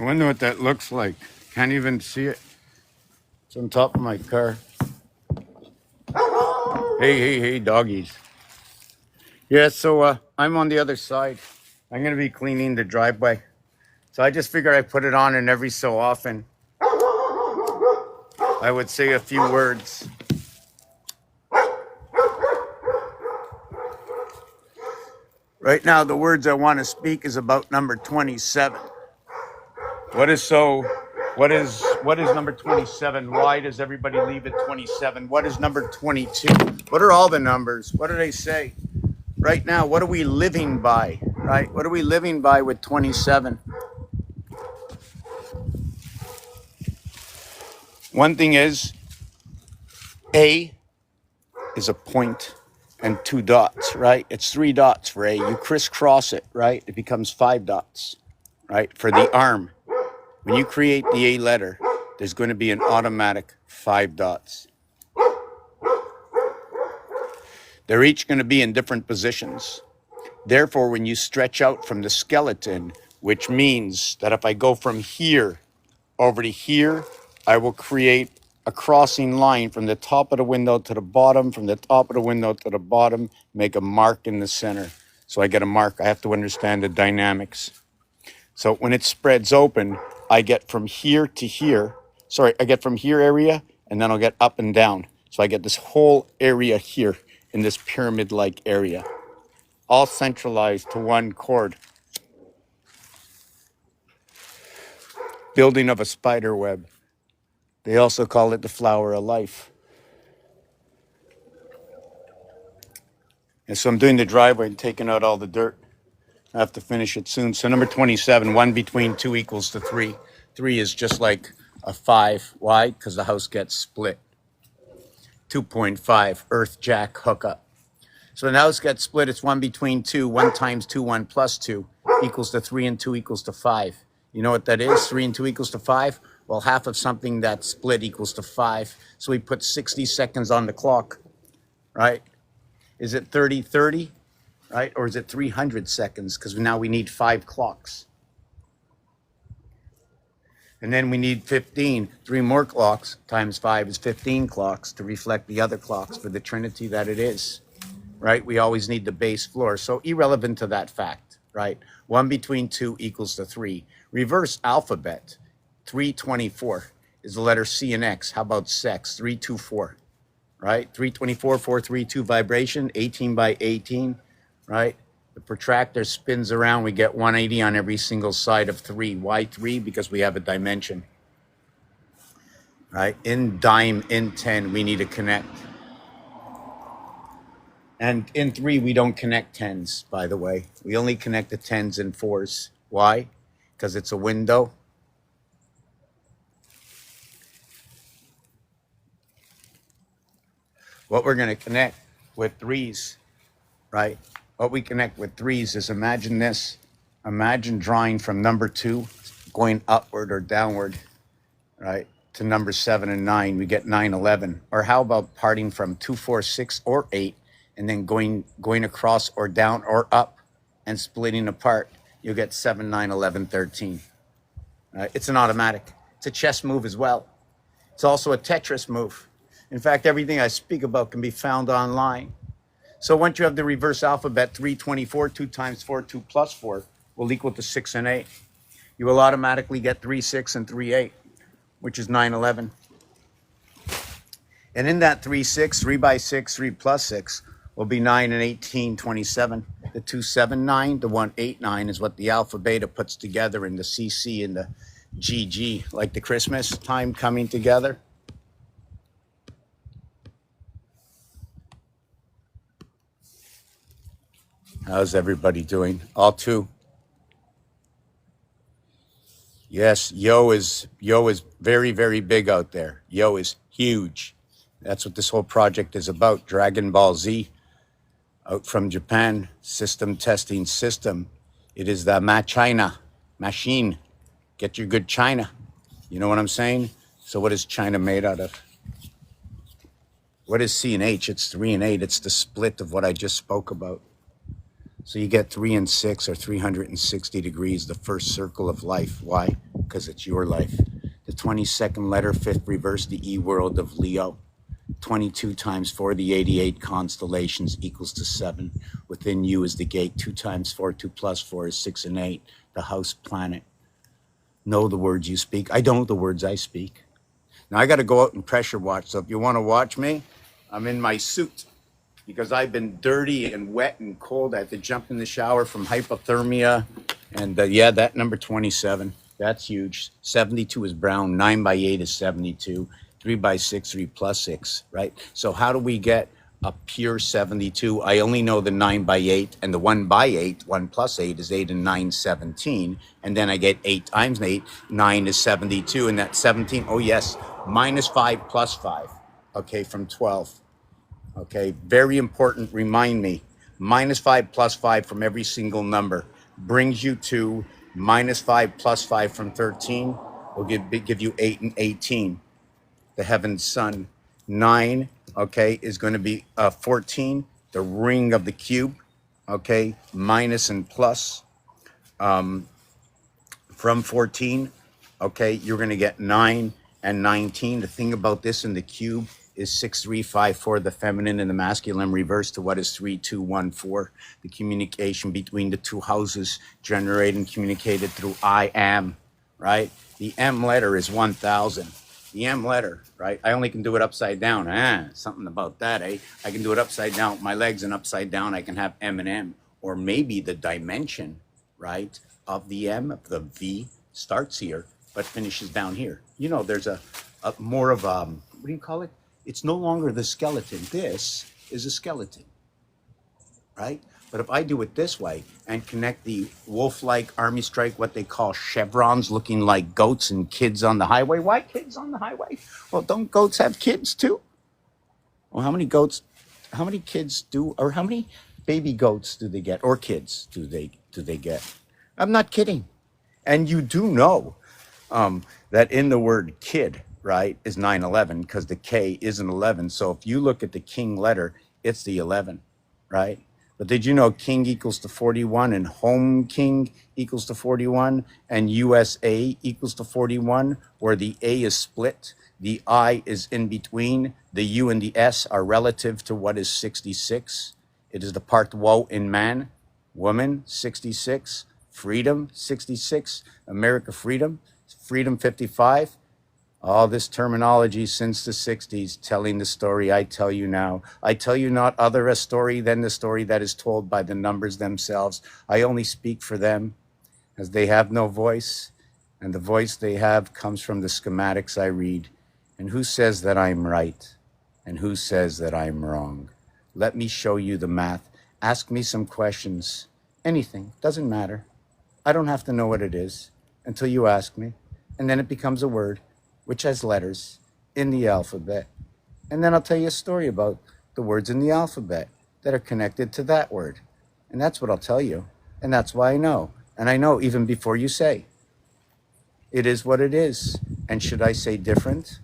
wonder what that looks like. Can't even see it. It's on top of my car. Hey, doggies. Yeah, so I'm on the other side. I'm going to be cleaning the driveway. So I just figured I'd put it on, and every so often I would say a few words. Right now, the words I want to speak is about number 27. What is number 27? Why does everybody leave at 27? What is number 22? What are all the numbers? What do they say? Right now, what are we living by? Right? What are we living by with 27? One thing is, A is a point and 2 dots, right? It's 3 dots for A. You crisscross it, right? It becomes 5 dots, right? For the arm. When you create the A letter, there's going to be an automatic 5 dots. They're each going to be in different positions. Therefore, when you stretch out from the skeleton, which means that if I go from here over to here, I will create a crossing line from the top of the window to the bottom, from the top of the window to the bottom, make a mark in the center. So I get a mark. I have to understand the dynamics. So when it spreads open, I get from here to here. Sorry, I get from here area, and then I'll get up and down. So I get this whole area here in this pyramid-like area, all centralized to one chord. Building of a spider web. They also call it the flower of life. And so I'm doing the driveway and taking out all the dirt. I have to finish it soon. So number 27, 1 between 2 equals to 3. 3 is just like a 5. Why? Because the house gets split. 2.5, earth jack hookup. So when the house gets split, it's 1 between 2. 1 times 2, 1 plus 2 equals to 3, and 2 equals to 5. You know what that is? 3 and 2 equals to 5? Well, half of something that's split equals to 5. So we put 60 seconds on the clock, right? Is it 30, right? Or is it 300 seconds? Because now we need 5 clocks. And then we need 15. 3 more clocks times 5 is 15 clocks to reflect the other clocks for the trinity that it is, right? We always need the base floor. So irrelevant to that fact, right? 1 between 2 equals to 3. Reverse alphabet. 324 is the letter C and X. How about sex? 324, right? 324, 432 vibration, 18 by 18, right? The protractor spins around. We get 180 on every single side of 3. Why 3? Because we have a dimension, right? In dime, in 10, we need to connect. And in 3, we don't connect 10s, by the way. We only connect the 10s and 4s. Why? Because it's a window. What we're going to connect with 3s, right? What we connect with 3s is, imagine this. Imagine drawing from number 2, going upward or downward, right, to number 7 and 9. We get 9, 11. Or how about parting from 2, 4, 6, or 8, and then going across or down or up and splitting apart? You'll get 7, 9, 11, 13. It's an automatic. It's a chess move as well. It's also a Tetris move. In fact, everything I speak about can be found online. So once you have the reverse alphabet, 324, 2 times 4, 2 plus 4 will equal to 6 and 8. You will automatically get 3, 6, and 3, 8, which is 9, 11. And in that 3, 6, 3 by 6, 3 plus 6 will be 9 and 18, 27. The 2, 7, 9, the 1, 8, 9 is what the alpha beta puts together in the CC and the GG, like the Christmas time coming together. How's everybody doing? All 2. Yes, Yo is very, very big out there. Yo is huge. That's what this whole project is about. Dragon Ball Z, out from Japan, system testing system. It is the China machine. Get your good China. You know what I'm saying? So what is China made out of? What is C and H? It's 3 and 8. It's the split of what I just spoke about. So you get 3 and 6 or 360 degrees, the first circle of life. Why? because it's your life. The 22nd letter, fifth reverse, the E world of Leo. 22 times 4, the 88 constellations equals to 7. Within you is the gate. 2 times 4, 2 plus 4 is 6 and 8. The house planet. Know the words you speak. I don't know the words I speak. Now I got to go out and pressure watch. So if you want to watch me, I'm in my suit because I've been dirty and wet and cold. I had to jump in the shower from hypothermia. And yeah, that number 27, that's huge. 72 is brown. 9 by 8 is 72. 3 by 6, 3 plus 6, right? So how do we get a pure 72? I only know the 9 by 8 and the 1 by 8. 1 plus 8 is 8 and 9, 17. And then I get 8 times 8. 9 is 72. And that's 17. Oh, yes. Minus 5 plus 5. Okay, from 12. Okay, very important. Remind me. Minus 5 plus 5 from every single number brings you to minus 5 plus 5 from 13 will give you 8 and 18. The heaven's sun. 9, okay, is going to be 14, the ring of the cube, okay, minus and plus. From 14, okay, you're going to get 9 and 19. The thing about this in the cube is 6, 3, 5, 4, the feminine and the masculine reverse to what is 3, 2, 1, 4. The communication between the two houses generated and communicated through I am, right? The M letter is 1000. The M letter, right? I only can do it upside down. Something about that, eh? I can do it upside down with my legs, and upside down I can have M and M. Or maybe the dimension, right, of the M, of the V starts here, but finishes down here. You know, there's a more of what do you call it? It's no longer the skeleton. This is a skeleton, right? But if I do it this way and connect the wolf-like army strike, what they call chevrons, looking like goats and kids on the highway. Why kids on the highway? Well, don't goats have kids too? Well, how many kids do, or how many baby goats do they get, or kids do they get? I'm not kidding. And you do know that in the word kid, right, is 911 because the K is an 11. So if you look at the king letter, it's the 11, right? But did you know king equals to 41 and home king equals to 41 and USA equals to 41, where the A is split, the I is in between, the U and the S are relative to what is 66. It is the part woe in man, woman 66, freedom 66, America freedom 55. All this terminology since the 60s, telling the story I tell you now. I tell you not other a story than the story that is told by the numbers themselves. I only speak for them, as they have no voice, and the voice they have comes from the schematics I read. And who says that I'm right? And who says that I'm wrong? Let me show you the math. Ask me some questions. Anything, doesn't matter. I don't have to know what it is until you ask me. And then it becomes a word, which has letters in the alphabet. And then I'll tell you a story about the words in the alphabet that are connected to that word. And that's what I'll tell you. And that's why I know. And I know even before you say. It is what it is. And should I say different?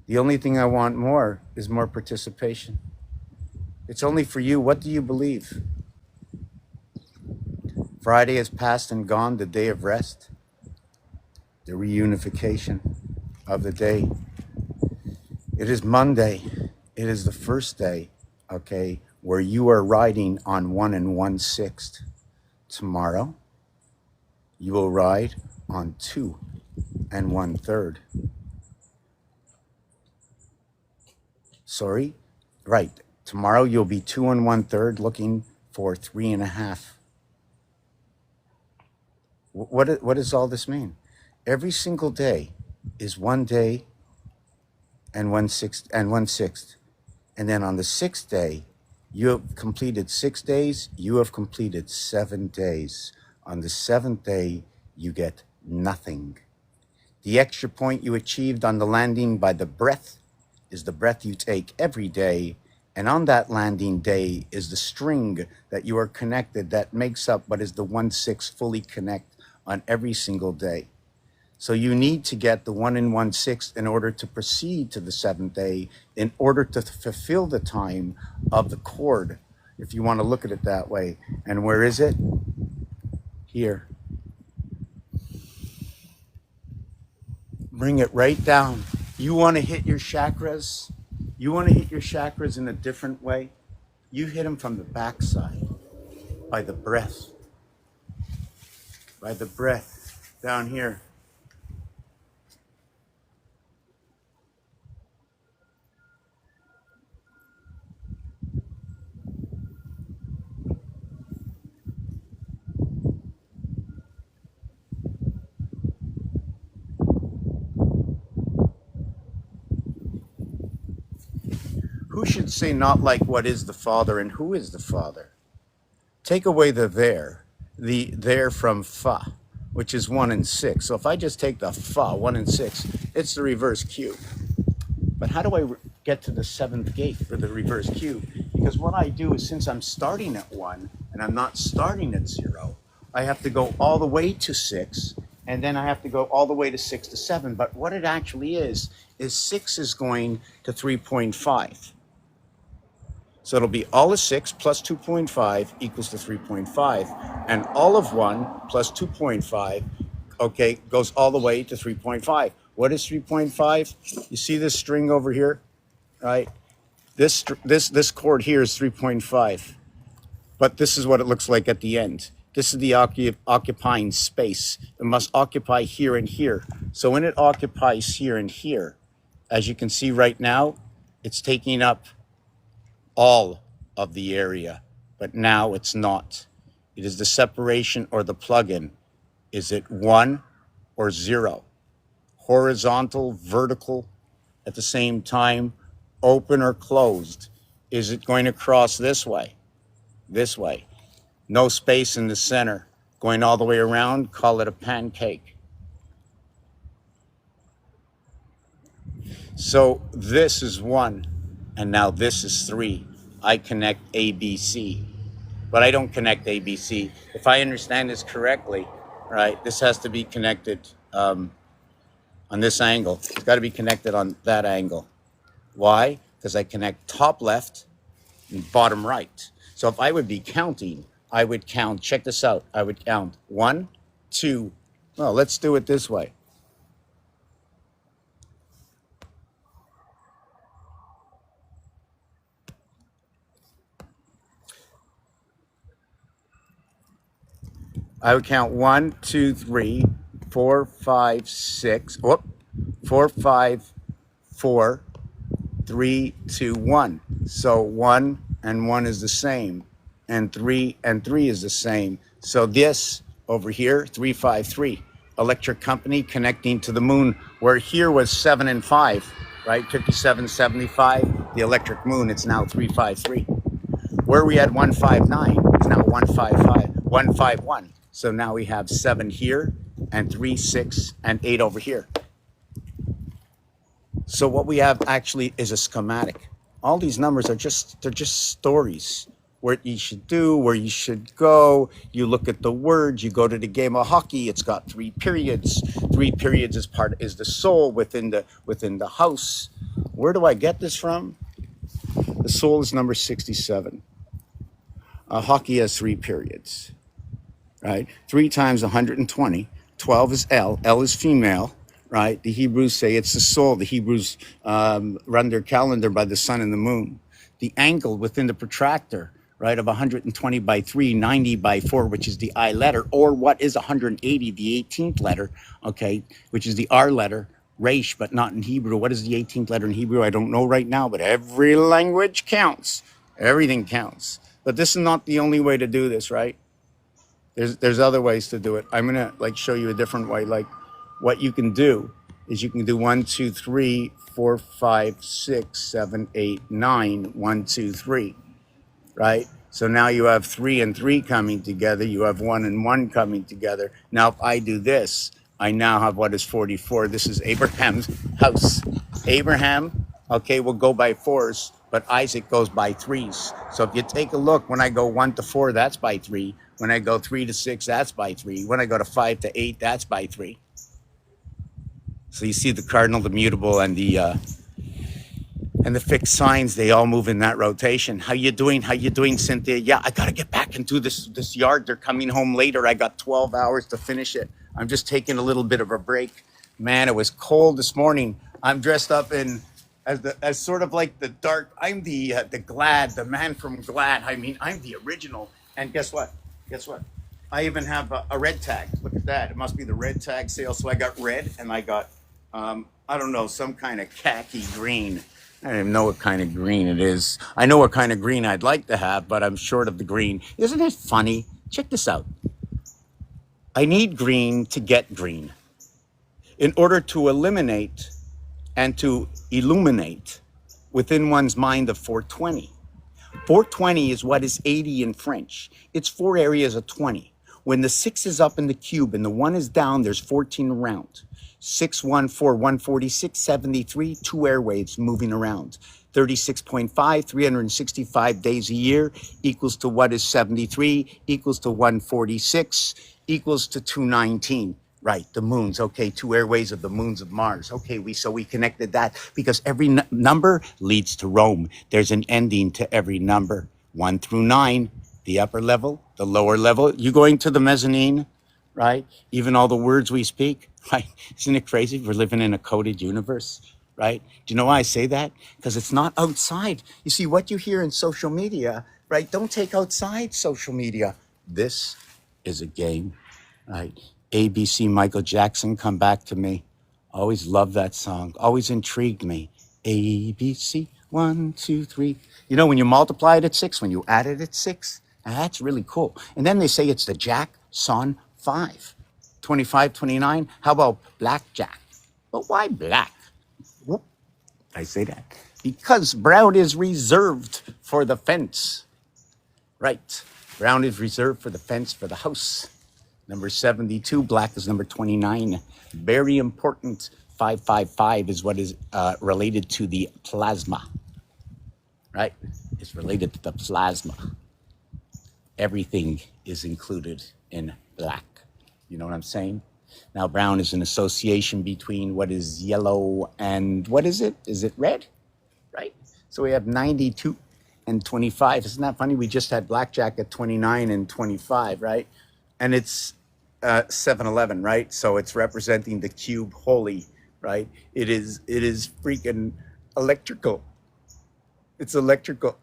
The only thing I want more is more participation. It's only for you. What do you believe? Friday has passed and gone, the day of rest. The reunification of the day. It is Monday. It is the first day, okay, where you are riding on 1 1/6. Tomorrow, you will ride on 2 1/3. Sorry, right. Tomorrow you'll be 2 1/3 looking for 3.5. What does all this mean? Every single day is 1 day and 1/6. And then on the 6th day, you have completed 6 days, you have completed 7 days. On the 7th day, you get nothing. The extra point you achieved on the landing by the breath is the breath you take every day. And on that landing day is the string that you are connected that makes up what is the 1/6 fully connect on every single day. So you need to get the 1 1/6 in order to proceed to the 7th day, in order to fulfill the time of the chord, if you want to look at it that way. And where is it? Here. bring it right down. You want to hit your chakras? You want to hit your chakras in a different way? You hit them from the backside by the breath. By the breath down here. Who should say not like what is the Father and who is the Father? Take away the there from fa, which is 1 and 6. So if I just take the fa, 1 and 6, it's the reverse cube. But how do I get to the 7th gate for the reverse cube? Because what I do is, since I'm starting at 1 and I'm not starting at 0, I have to go all the way to 6, and then I have to go all the way to 6 to 7. But what it actually is 6 is going to 3.5. So it'll be all of 6 plus 2.5 equals to 3.5. And all of 1 plus 2.5, okay, goes all the way to 3.5. What is 3.5? You see this string over here, right? This chord here is 3.5. But this is what it looks like at the end. This is the occupying space. It must occupy here and here. So when it occupies here and here, as you can see right now, it's taking up all of the area, but now it's not. It is the separation or the plug-in. Is it 1 or 0? Horizontal, vertical, at the same time, open or closed? Is it going to cross this way? This way. No space in the center. Going all the way around, call it a pancake. So this is 1. And now this is 3. I connect ABC, but I don't connect ABC. If I understand this correctly, right, this has to be connected on this angle. It's got to be connected on that angle. Why? Because I connect top left and bottom right. So if I would be counting, I would count, check this out, I would count 1, 2, well, let's do it this way. I would count 1, 2, 3, 4, 5, 6. Whoop, 4, 5, 4, 3, 2, 1. So 1 and 1 is the same, and 3 and 3 is the same. So this over here, 3, 5, 3. Electric company connecting to the moon, where here was 7 and 5, right? 57, 75. The electric moon, it's now 3, 5, 3. Where we had 159, it's now 155, 151. So now we have 7 here and 3, 6, and 8 over here. So what we have actually is a schematic. All these numbers are they're just stories. What you should do, where you should go. You look at the words, you go to the game of hockey, it's got 3 periods. 3 periods is the soul within the house. Where do I get this from? The soul is number 67. Hockey has 3 periods. Right? 3 times 120. 12 is L. L is female, right? The Hebrews say it's the soul. The Hebrews run their calendar by the sun and the moon. The angle within the protractor, right, of 120 by 3, 90 by 4, which is the I letter, or what is 180, the 18th letter, okay, which is the R letter, Resh, but not in Hebrew. What is the 18th letter in Hebrew? I don't know right now, but every language counts. Everything counts. But this is not the only way to do this, right? There's other ways to do it. I'm gonna show you a different way. Like, what you can do is you can do 1, 2, 3, 4, 5, 6, 7, 8, 9, 1, 2, 3, right? So now you have 3 and 3 coming together. You have 1 and 1 coming together. Now if I do this, I now have what is 44. This is Abraham's house. Abraham, okay, will go by 4s, but Isaac goes by 3s. So if you take a look, when I go 1 to 4, that's by 3. When I go 3 to 6, that's by 3. When I go to 5 to 8, that's by 3. So you see the cardinal, the mutable, and the fixed signs, they all move in that rotation. How you doing? How you doing, Cynthia? Yeah, I got to get back into this yard. They're coming home later. I got 12 hours to finish it. I'm just taking a little bit of a break. Man, it was cold this morning. I'm dressed up in as sort of like the dark. I'm the Glad, the man from Glad. I mean, I'm the original. And guess what? Guess what? I even have a red tag. Look at that. It must be the red tag sale. So I got red, and I got I don't know, some kind of khaki green. I don't even know what kind of green it is. I know what kind of green I'd like to have, but I'm short of the green. Isn't it funny? Check this out. I need green to get green. In order to eliminate and to illuminate within one's mind of 420. 420 is what is 80 in French. It's 4 areas of 20. When the 6 is up in the cube and the 1 is down, there's 14 around. 6, 1, 4, 146, 73, 2 airwaves moving around. 36.5, 365 days a year equals to what is 73, equals to 146, equals to 219. Right, the moons. Okay, 2 airways of the moons of Mars. Okay, we connected that because every number leads to Rome. There's an ending to every number. 1 through 9, the upper level, the lower level. You going to the mezzanine, right? Even all the words we speak, right? Isn't it crazy? We're living in a coded universe, right? Do you know why I say that? Because it's not outside. You see, what you hear in social media, right? Don't take outside social media. This is a game, right? ABC, Michael Jackson, Come Back to Me. Always loved that song. Always intrigued me. ABC, 1, 2, 3. You know, when you multiply it at 6, when you add it at 6, that's really cool. And then they say it's the Jack Son 5. 25, 29. How about blackjack? But why black? Whoop. I say that because brown is reserved for the fence. Right. Brown is reserved for the fence for the house. Number 72, black is number 29. Very important. 555 is what is related to the plasma, right? It's related to the plasma. Everything is included in black. You know what I'm saying? Now, brown is an association between what is yellow and what is it? Is it red? Right? So we have 92 and 25. Isn't that funny? We just had blackjack at 29 and 25, right? And it's 7-Eleven, right? So it's representing the cube holy, right? It is freaking electrical. It's electrical.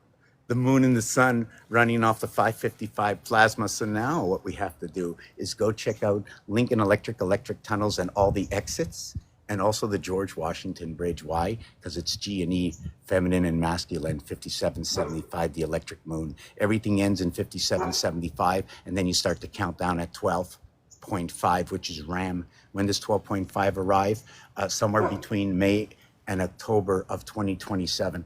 The moon and the sun running off the 555 plasma. So now what we have to do is go check out Lincoln Electric tunnels and all the exits, and also the George Washington Bridge. Why? Because it's G and E, feminine and masculine, 5775, the electric moon. Everything ends in 5775, and then you start to count down at 12.5, which is Ram. When does 12.5 arrive? Somewhere between May and October of 2027.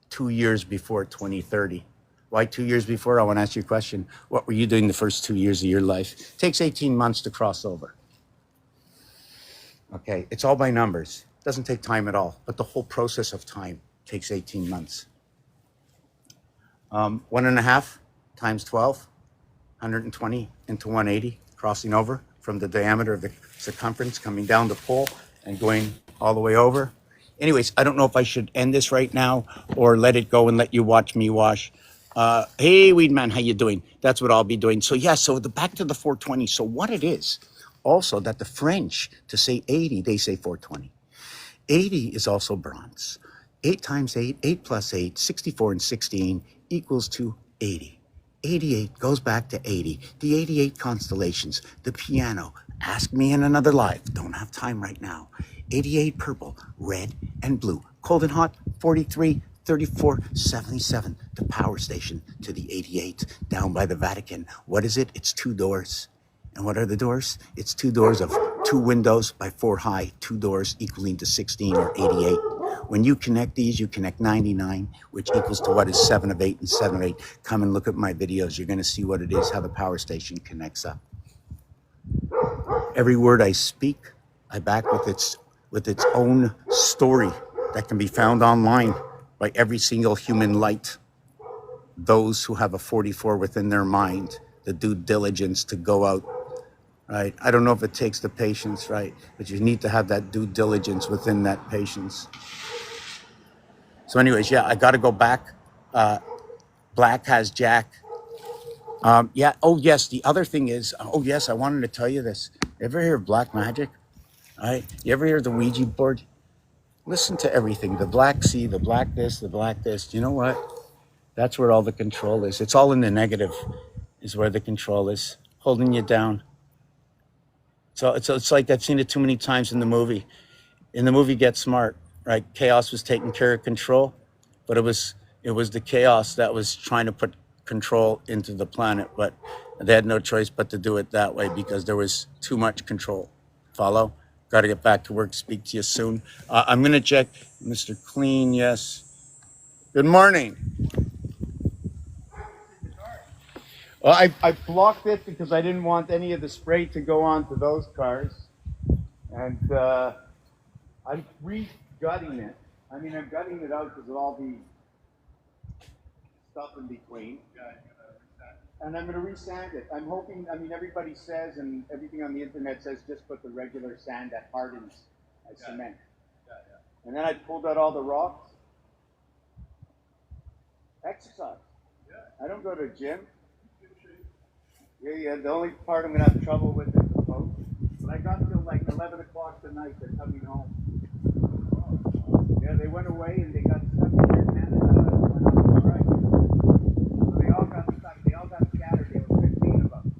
2 years before 2030. Why 2 years before? I want to ask you a question. What were you doing the first 2 years of your life? It takes 18 months to cross over. Okay, it's all by numbers. It doesn't take time at all, but the whole process of time takes 18 months. 1.5 times 12, 120 into 180, crossing over from the diameter of the circumference, coming down the pole and going all the way over. Anyways, I don't know if I should end this right now or let it go and let you watch me wash. Hey, Weedman, how you doing? That's what I'll be doing. So yeah, so back to the 420. So what it is, also that the French, to say 80, they say 420. 80 is also bronze. 8 times 8, 8 plus 8, 64 and 16 equals to 80. 88 goes back to 80. The 88 constellations, the piano. Ask me in another life. Don't have time right now. 88 purple, red, and blue. Cold and hot, 43, 34, 77. The power station to the 88 down by the Vatican. What is it? It's 2 doors. And what are the doors? It's 2 doors of 2 windows by 4 high. 2 doors equaling to 16 or 88. When you connect these, you connect 99, which equals to what is 7 of 8 and 7 of 8. Come and look at my videos. You're going to see what it is, how the power station connects up. Every word I speak, I back with its own story that can be found online by every single human light. Those who have a 44 within their mind, the due diligence to go out, right? I don't know if it takes the patience, right? But you need to have that due diligence within that patience. So anyways, yeah, I got to go back. Black has Jack. Yeah. Oh, yes. The other thing is, oh, yes, I wanted to tell you this. Ever hear of black magic? All right. You ever hear the Ouija board? Listen to everything. The black sea, the black this, the black this. You know what? That's where all the control is. It's all in the negative, is where the control is, holding you down. So it's like I've seen it too many times in the movie. In the movie Get Smart, right? Chaos was taking care of control, but it was the chaos that was trying to put control into the planet, but they had no choice but to do it that way because there was too much control. Follow? Got to get back to work. Speak to you soon. I'm going to check Mr. Clean. Yes. Good morning. Well, I blocked it because I didn't want any of the spray to go onto those cars. And I'm re-gutting it. I mean, I'm gutting it out because of all the stuff in between. And I'm going to re-sand it. I'm hoping, I mean, everybody says, and everything on the internet says, just put the regular sand that hardens as cement. And then I pulled out all the rocks. Exercise. I don't go to a gym. Yeah, the only part I'm going to have trouble with is the boat. But I got till like 11 o'clock tonight. They're coming home. Yeah, they went away and they got stuck here in Canada. Right. So they all got stuck. They all got scattered. There were 15 of them.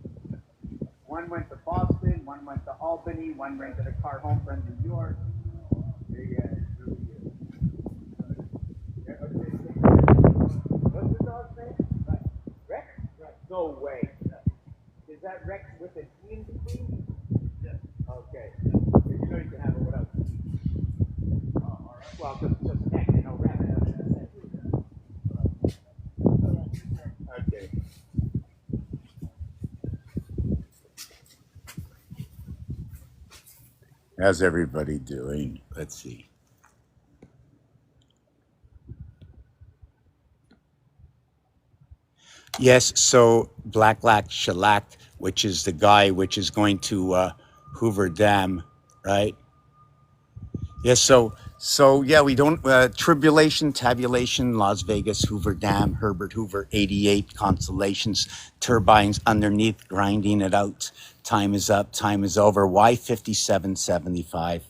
One went to Boston, one went to Albany, one rented a car home from New York. What's the dog's name? Rex? No way. Is that Rex with an E in between? Yes. Okay. You know you can have it without the E. All right. Well, just Rex, you know, Rex. Okay. How's everybody doing? Let's see. Yes, so Black Shellac, which is the guy which is going to Hoover Dam, right? Yes, so yeah, we don't tribulation, tabulation, Las Vegas, Hoover Dam, Herbert Hoover, 88 constellations, turbines underneath, grinding it out. Time is up, time is over. Why 5775?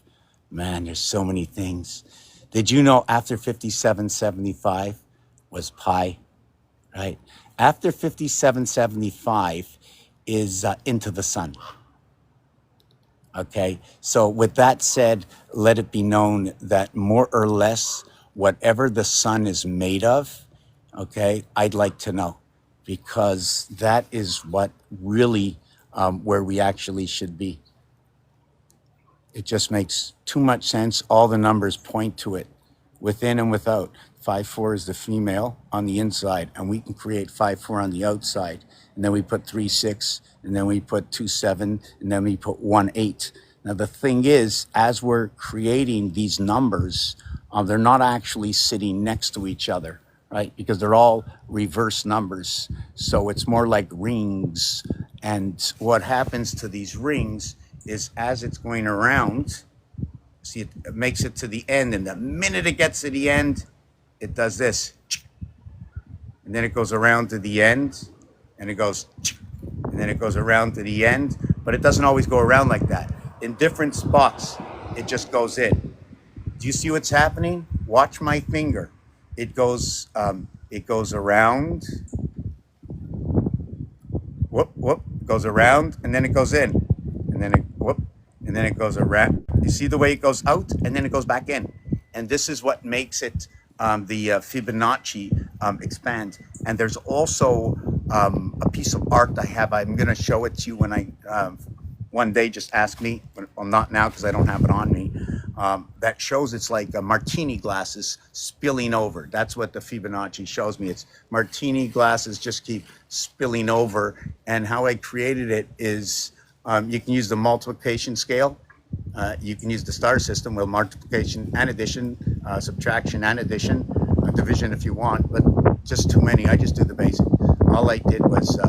Man, there's so many things. Did you know after 5775 was pi? Right. After 5775 is Into the Sun. Okay. So with that said, let it be known that more or less whatever the sun is made of, okay, I'd like to know because that is what really where we actually should be. It just makes too much sense. All the numbers point to it, within and without. 5-4 is the female on the inside, and we can create 5-4 on the outside. And then we put 3-6, and then we put 2-7, and then we put 1-8. Now the thing is, as we're creating these numbers, they're not actually sitting next to each other, right? Because they're all reverse numbers. So it's more like rings. And what happens to these rings is as it's going around, see, it makes it to the end, and the minute it gets to the end, it does this. And then it goes around to the end, and it goes, and then it goes around to the end, but it doesn't always go around like that. In different spots, it just goes in. Do you see what's happening? Watch my finger. It goes around, whoop, goes around, and then it goes in. And then it, whoop, and then it goes around. You see the way it goes out, and then it goes back in. And this is what makes it the Fibonacci expand. And there's also a piece of art I have. I'm going to show it to you when I one day. Just ask me. Well, not now because I don't have it on me. That shows it's like martini glasses spilling over. That's what the Fibonacci shows me. It's martini glasses just keep spilling over. And how I created it is you can use the multiplication scale. You can use the star system with multiplication and addition, subtraction and addition, division if you want, but just too many. I just do the basic. All I did was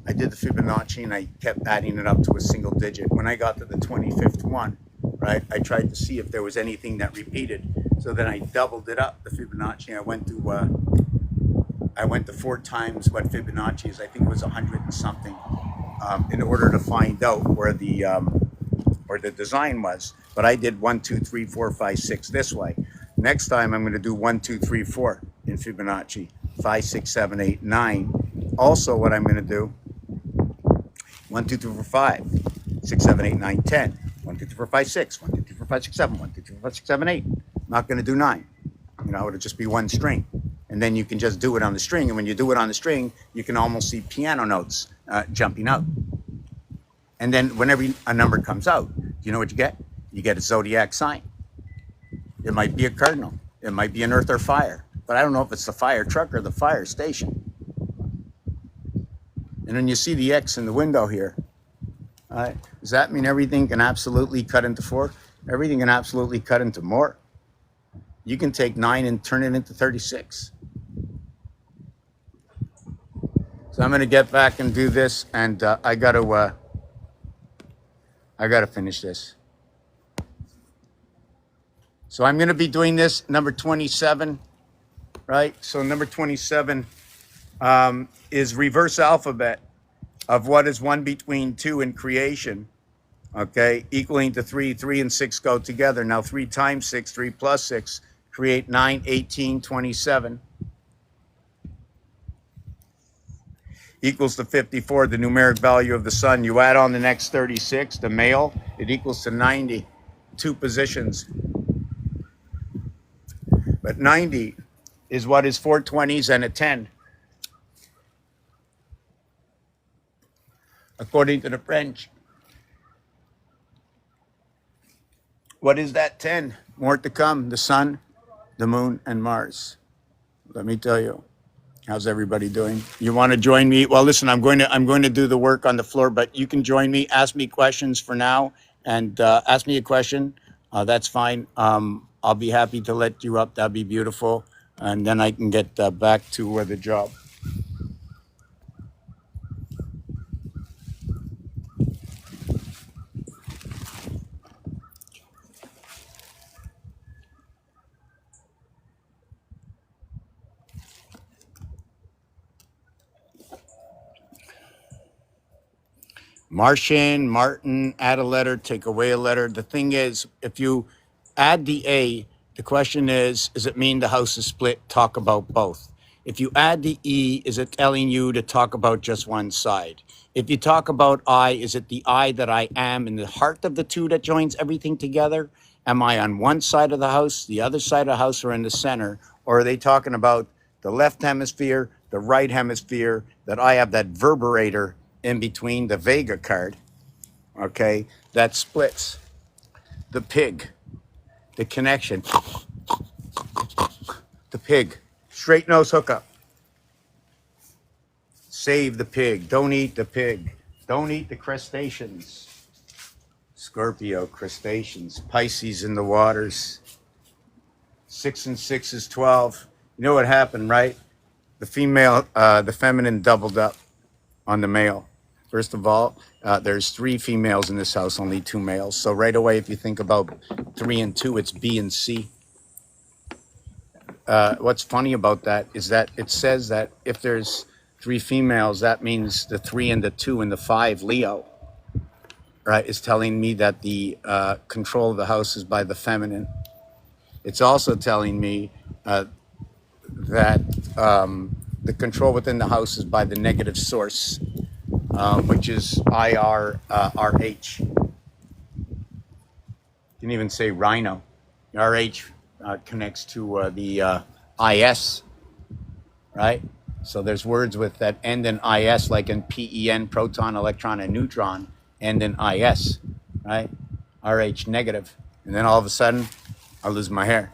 I did the Fibonacci and I kept adding it up to a single digit. When I got to the 25th one, right, I tried to see if there was anything that repeated. So then I doubled it up, the Fibonacci. I went to 4 times what Fibonacci is. I think it was 100 and something, in order to find out where the or the design was. But I did 1, 2, 3, 4, 5, 6 this way. Next time I'm going to do 1, 2, 3, 4 in Fibonacci. 5, 6, 7, 8, 9. Also, what I'm going to do, 1, 2, 3, 4, 5, 6, 7, 8, 9, 10. 1, 2, 3, 4, 5, 6. 1, 2, 3, 4, 5, 6, 7. 1, 2, 3, 4, 5, 6, 7, 8. I'm not going to do 9. You know, it'll just be one string. And then you can just do it on the string. And when you do it on the string, you can almost see piano notes jumping out. And then whenever a number comes out, you know what you get? You get a zodiac sign. It might be a cardinal. It might be an earth or fire. But I don't know if it's the fire truck or the fire station. And then you see the X in the window here. Does that mean everything can absolutely cut into 4? Everything can absolutely cut into more. You can take 9 and turn it into 36. So I'm going to get back and do this, and I got to finish this. So I'm going to be doing this number 27, right? So number 27 is reverse alphabet of what is 1 between 2 in creation, okay, equaling to 3. 3 and 6 go together. Now 3 times 6, 3 plus 6, create 9, 18, 27. Equals to 54, the numeric value of the sun. You add on the next 36, the male, it equals to 90, 2 positions. But 90 is what is 4 20s and a 10. According to the French. What is that 10? More to come, the sun, the moon, and Mars. Let me tell you. How's everybody doing? You want to join me? Well, listen, I'm going to do the work on the floor, but you can join me. Ask me questions for now, and ask me a question. That's fine. I'll be happy to let you up. That'd be beautiful, and then I can get back to the job. Martian, Martin, add a letter, take away a letter. The thing is, if you add the A, the question is it mean the house is split? Talk about both. If you add the E, is it telling you to talk about just one side? If you talk about I, is it the I that I am in the heart of the two that joins everything together? Am I on one side of the house, the other side of the house, or in the center? Or are they talking about the left hemisphere, the right hemisphere, that I have that vibrator in between the Vega card, okay, that splits the pig, the connection, the pig, straight nose hookup. Save the pig. Don't eat the pig. Don't eat the crustaceans. Scorpio, crustaceans, Pisces in the waters. 6 and 6 is 12. You know what happened, right? The female, the feminine doubled up on the male. First of all, there's 3 females in this house, only 2 males. So right away, if you think about 3 and 2, it's B and C. What's funny about that is that it says that if there's 3 females, that means the 3 and the 2 and the 5, Leo, right, is telling me that the control of the house is by the feminine. It's also telling me that the control within the house is by the negative source. Which is IRH. You can even say rhino. RH connects to the IS, right? So there's words with that end in IS, like in PEN, proton, electron, and neutron, end in IS, right? RH negative. And then all of a sudden, I lose my hair.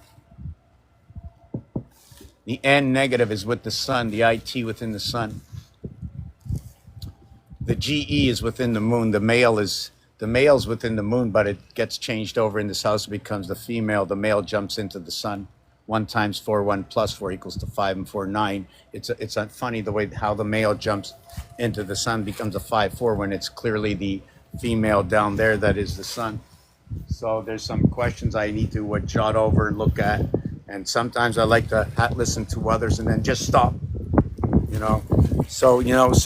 The N negative is with the sun, the IT within the sun. The GE is within the moon. The male's within the moon, but it gets changed over in this house. It becomes the female. The male jumps into the sun. 1 times 4, 1 plus 4 equals to 5, and 4, 9. It's funny the way how the male jumps into the sun becomes a 5, 4 when it's clearly the female down there that is the sun. So there's some questions I need to jot over and look at. And sometimes I like to listen to others and then just stop. So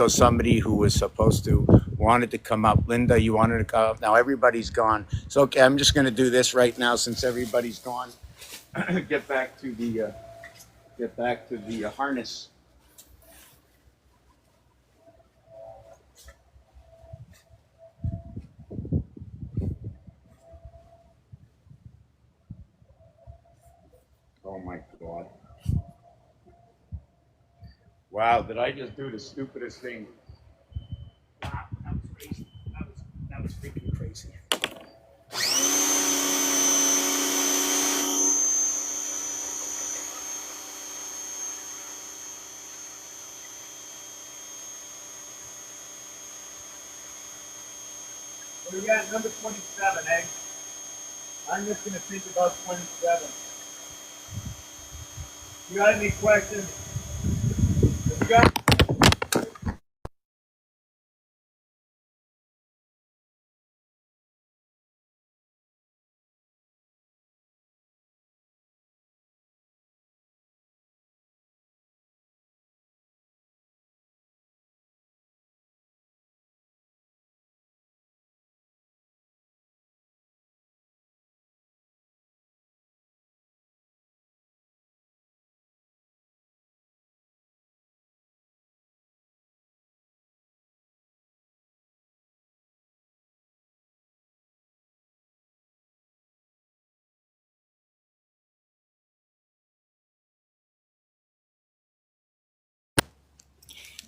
somebody who was supposed to wanted to come up. Linda, you wanted to come up. Now everybody's gone. So okay, I'm just going to do this right now since everybody's gone. Get back to the harness. Oh my God. Wow, did I just do the stupidest thing? Wow, that was crazy. That was freaking crazy. What do you got? Number 27, eh? I'm just going to think about 27. You got any questions? If you got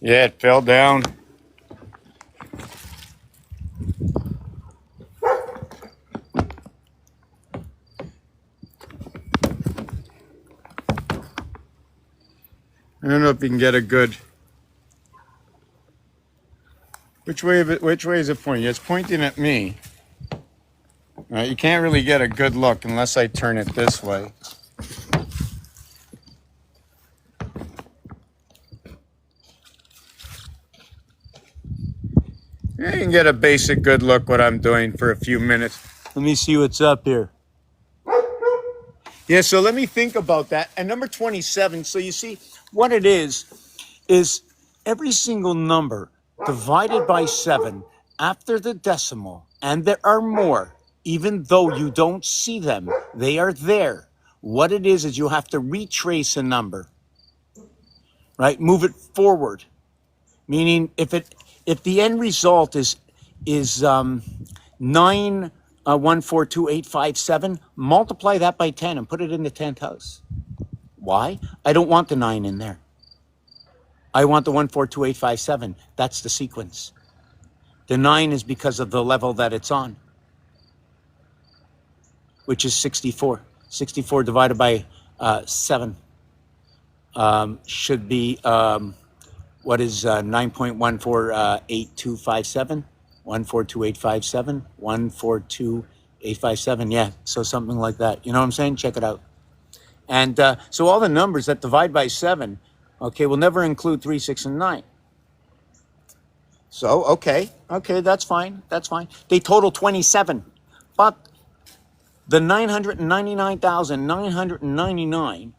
Yeah, it fell down. I don't know if you can get a good. Which way is it pointing? It's pointing at me. You can't really get a good look unless I turn it this way. You can get a basic good look what I'm doing for a few minutes. Let me see what's up here. Yeah, so let me think about that. And number 27, so you see what it is every single number divided by 7 after the decimal, and there are more, even though you don't see them, they are there. What it is you have to retrace a number, right? Move it forward. Meaning if the end result is 9142857, multiply that by 10 and put it in the 10th house. Why? I don't want the 9 in there. I want the 142857. That's the sequence. The 9 is because of the level that it's on, which is 64. 64 divided by 7 should be what is 9.148257? 142857, 142857. Yeah, so something like that. You know what I'm saying? Check it out. And so all the numbers that divide by 7, okay, will never include 3, 6, and 9. So, okay, that's fine. That's fine. They total 27. But the 999,999,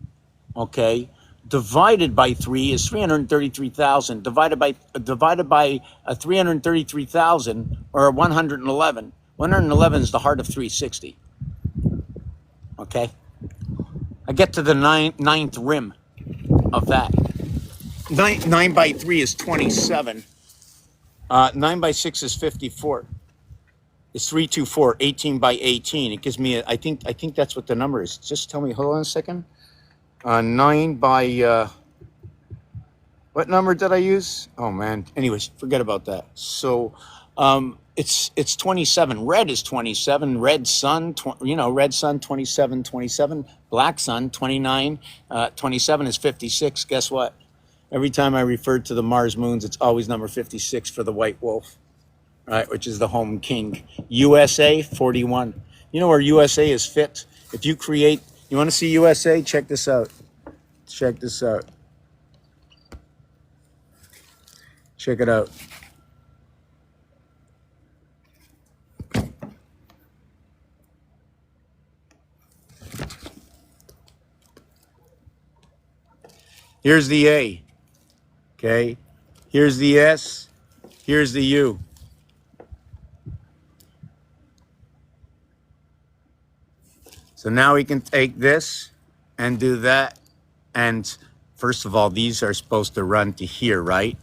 okay, divided by 3 is 333,000. Divided by 333,000 or 111. 111 is the heart of 360. Okay? I get to the ninth rim of that. 9 by 3 is 27. 9 by 6 is 54. It's 324. 18 by 18. It gives me I think that's what the number is. Just tell me, hold on a second. 9 by what number did I use? Oh man. Anyways, forget about that. So it's 27. Red is 27. Red sun, red sun 27, 27. Black sun 29. 27 is 56. Guess what? Every time I refer to the Mars moons, it's always number 56 for the white wolf, right? Which is the home king. USA 41. You know where USA is fit? If you want to see USA? Check this out. Check this out. Check it out. Here's the A. Okay. Here's the S. Here's the U. So now we can take this and do that. And first of all, these are supposed to run to here, right?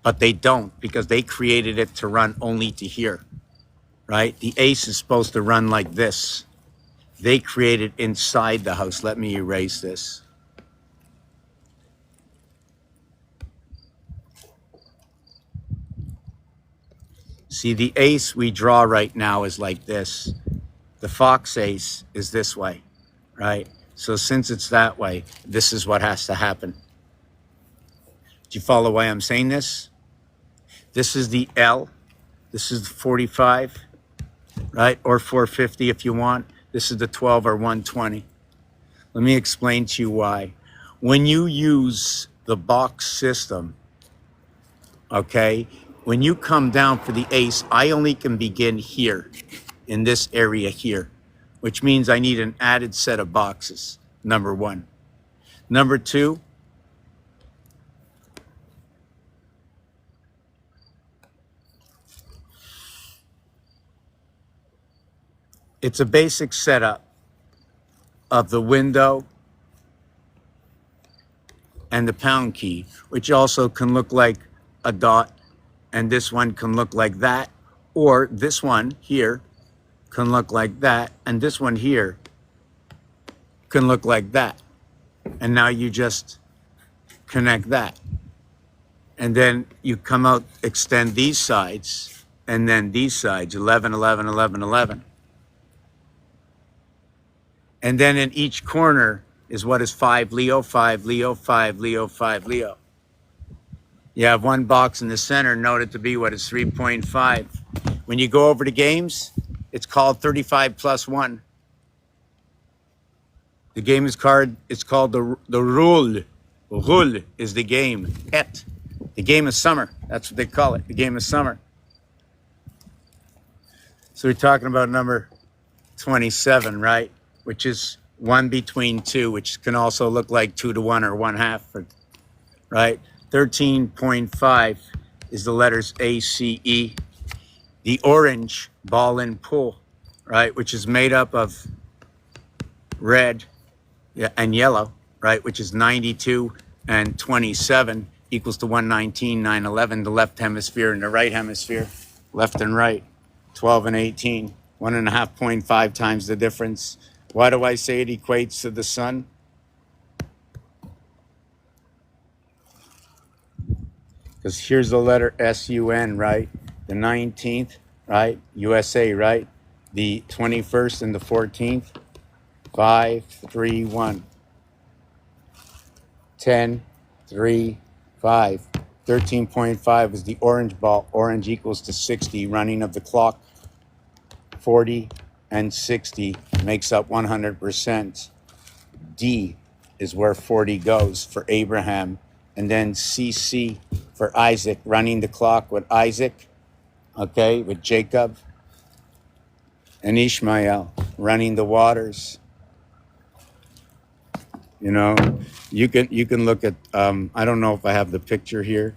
But they don't, because they created it to run only to here, right? The ace is supposed to run like this. They created inside the house. Let me erase this. See, the ace we draw right now is like this. The fox ace is this way, right? So since it's that way, this is what has to happen. Do you follow why I'm saying this? This is the L. This is the 45, right? Or 450 if you want. This is the 12 or 120. Let me explain to you why. When you use the box system, okay, when you come down for the ace, I only can begin here, in this area here, which means I need an added set of boxes, number one. Number two, it's a basic setup of the window and the pound key, which also can look like a dot, and this one can look like that, or this one here can look like that, and this one here can look like that. And now you just connect that. And then you come out, extend these sides, and then these sides, 11, 11, 11, 11. And then in each corner is what is 5 Leo, 5 Leo, 5 Leo, 5 Leo. You have one box in the center noted to be what is 3.5. When you go over to games, it's called 35 plus 1. The game is it's called the Roule. Roule is the game. Et. The game of summer. That's what they call it. The game of summer. So we're talking about number 27, right? Which is 1 between 2, which can also look like 2 to 1 or 1/2, right? 13.5 is the letters A, C, E. The orange ball and pull, right? Which is made up of red and yellow, right? Which is 92 and 27 equals to 119, 911, the left hemisphere and the right hemisphere, left and right, 12 and 18, 1.5 times the difference. Why do I say it equates to the sun? Because here's the letter S-U-N, right? The 19th, right? USA, right? The 21st and the 14th, 5, 3, 1. 10, 3, 5. 13.5 is the orange ball. Orange equals to 60, running of the clock. 40 and 60 makes up 100%. D is where 40 goes for Abraham. And then CC for Isaac, running the clock with Isaac, okay, with Jacob. And Ishmael, running the waters. You know, you can look at, I don't know if I have the picture here.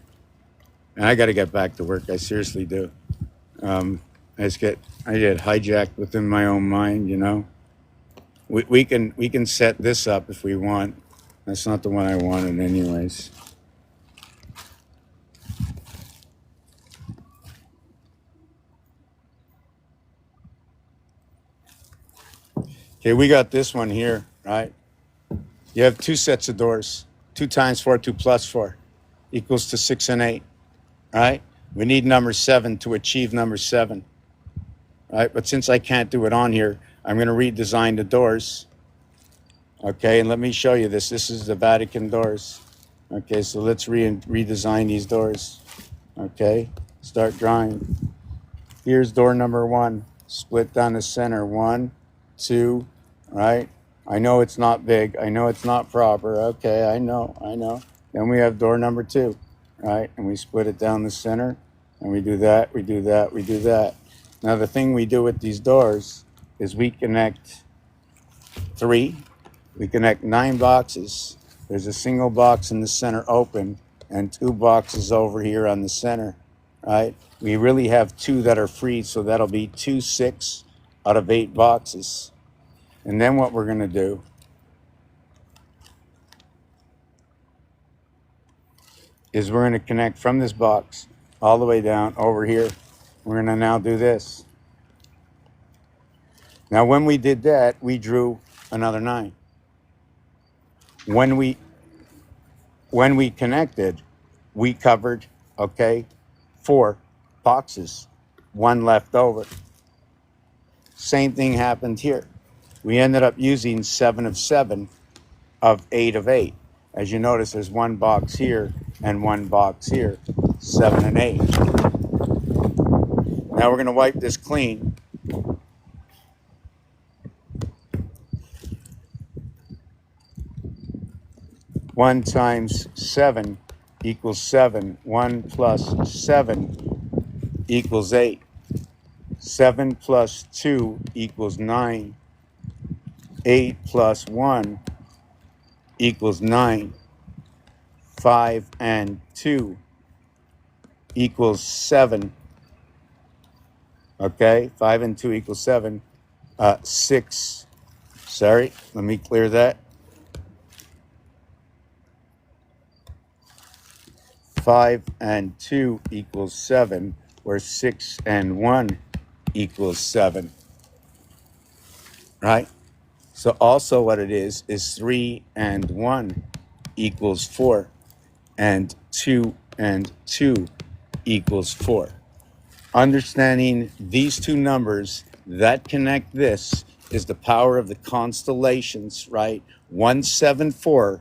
And I got to get back to work. I seriously do. I get hijacked within my own mind, you know. We can set this up if we want. That's not the one I wanted anyways. Okay, we got this one here, right? You have 2 sets of doors. 2 times 4, 2 plus 4 equals to 6 and 8, right? We need number 7 to achieve number 7, right? But since I can't do it on here, I'm going to redesign the doors. Okay, and let me show you this. This is the Vatican doors. Okay, so let's redesign these doors. Okay, start drawing. Here's door number 1, split down the center. 1, 2, right? I know it's not big. I know it's not proper. Okay, I know. Then we have door number 2, right? And we split it down the center, and we do that, we do that, we do that. Now, the thing we do with these doors is we connect 3. We connect 9 boxes. There's a single box in the center open and 2 boxes over here on the center, right? We really have 2 that are free, so that'll be 2 6 out of 8 boxes. And then what we're going to do is we're going to connect from this box all the way down over here. We're going to now do this. Now, when we did that, we drew another 9. When we connected, we covered, okay, 4 boxes, 1 left over. Same thing happened here. We ended up using 7 of 7 of 8 of 8. As you notice, there's 1 box here and 1 box here, 7 and 8. Now we're going to wipe this clean. One times 7 equals 7. 1 plus 7 equals 8. 7 plus 2 equals 9. 8 plus 1 equals 9. 5 and 2 equals 7. Okay, 5 and 2 equals 7. 6. Sorry, let me clear that. 5 and 2 equals 7, where 6 and 1 equals 7. Right? So also what it is 3 and 1 equals 4, and 2 and 2 equals 4. Understanding these two numbers that connect this is the power of the constellations, right? 174,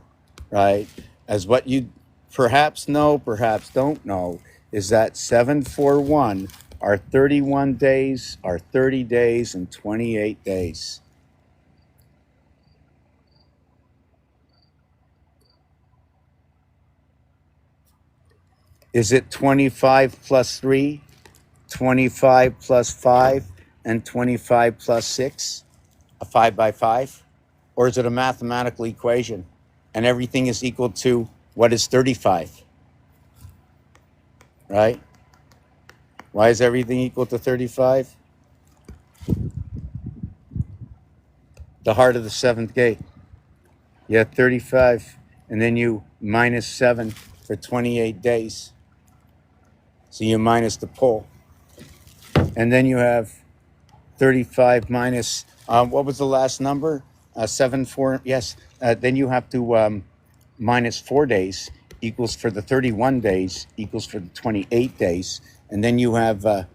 right? As what you perhaps know, perhaps don't know, is that 741 are 31 days, are 30 days, and 28 days. Is it 25 plus 3, 25 plus 5, and 25 plus 6, a 5 by 5? Or is it a mathematical equation and everything is equal to what is 35? Right? Why is everything equal to 35? The heart of the 7th gate. You have 35, and then you minus 7 for 28 days. So you minus the pole. And then you have 35 minus, what was the last number? 7, 4, yes. Then you have to minus 4 days equals for the 31 days equals for the 28 days. And then you have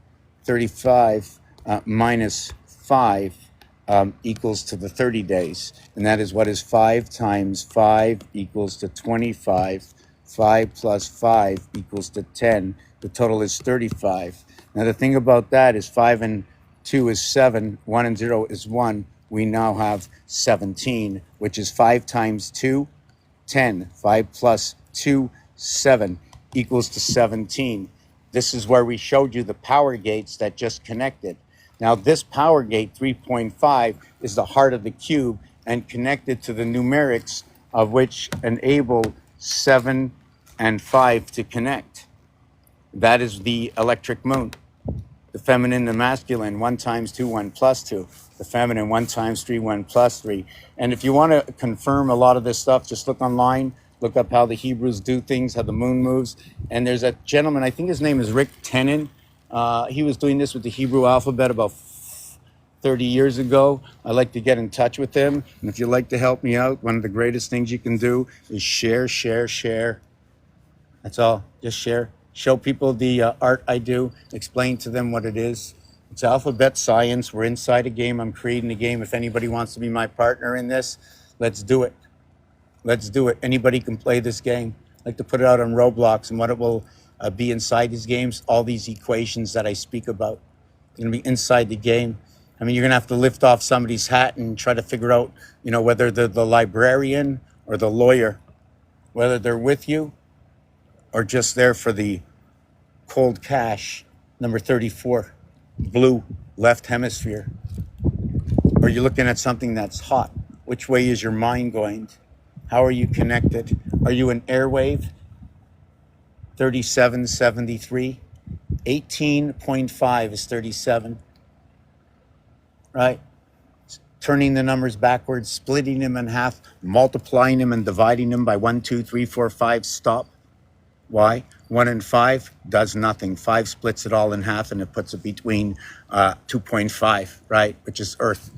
35 minus 5 equals to the 30 days. And that is what is 5 times 5 equals to 25. 5 plus 5 equals to 10. The total is 35. Now, the thing about that is 5 and 2 is 7. 1 and 0 is 1. We now have 17, which is 5 times 2, 10. 5 plus 2, 7 equals to 17. This is where we showed you the power gates that just connected. Now, this power gate 3.5 is the heart of the cube and connected to the numerics of which enable 7 and 5 to connect. That is the electric moon. The feminine, the masculine, 1 times 2, 1 plus 2. The feminine, 1 times 3, 1 plus 3. And if you want to confirm a lot of this stuff, just look online, look up how the Hebrews do things, how the moon moves. And there's a gentleman, I think his name is Rick Tenen. He was doing this with the Hebrew alphabet about 30 years ago. I'd like to get in touch with him. And if you'd like to help me out, one of the greatest things you can do is share, share, share. That's all. Just share. Show people the art I do. Explain to them what it is. It's alphabet science. We're inside a game. I'm creating a game. If anybody wants to be my partner in this, let's do it. Let's do it. Anybody can play this game. I like to put it out on Roblox, and what it will be inside these games, all these equations that I speak about. It's going to be inside the game. I mean, you're going to have to lift off somebody's hat and try to figure out, whether they're the librarian or the lawyer, whether they're with you or just there for the cold cash, number 34, blue, left hemisphere. Or you're looking at something that's hot. Which way is your mind going? How are you connected? Are you an airwave? 3773. 18.5 is 37. Right? turning the numbers backwards, splitting them in half, multiplying them and dividing them by 1, 2, 3, 4, 5, stop. Why? 1 and 5 does nothing. 5 splits it all in half and it puts it between 2.5, right? Which is Earth.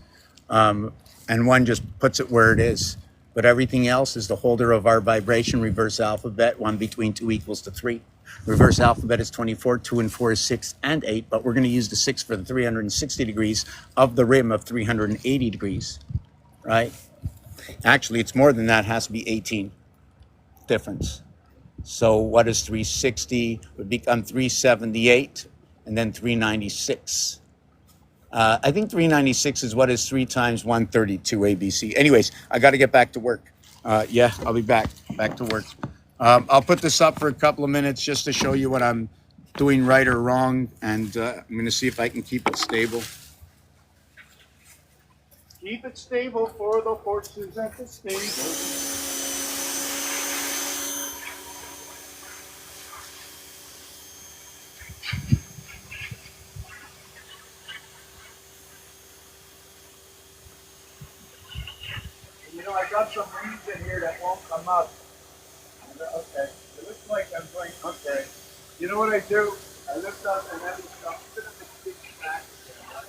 And 1 just puts it where it is. But everything else is the holder of our vibration, reverse alphabet. 1 between 2 equals to 3. Reverse alphabet is 24, 2 and 4 is 6 and 8, but we're going to use the 6 for the 360 degrees of the rim of 380 degrees, right? Actually, it's more than that, it has to be 18 difference. So what is 360? Would become 378 and then 396. I think 396 is what is 3 times 132 ABC. Anyways, I got to get back to work. Yeah, I'll be back to work. I'll put this up for a couple of minutes just to show you what I'm doing right or wrong, and I'm going to see if I can keep it stable. Keep it stable for the horses at the stable. You know, I got some weeds in here that won't come up. Okay, it looks like I'm going, okay. You know what I do? I lift up the heavy stuff, put it in the sticky back again, right?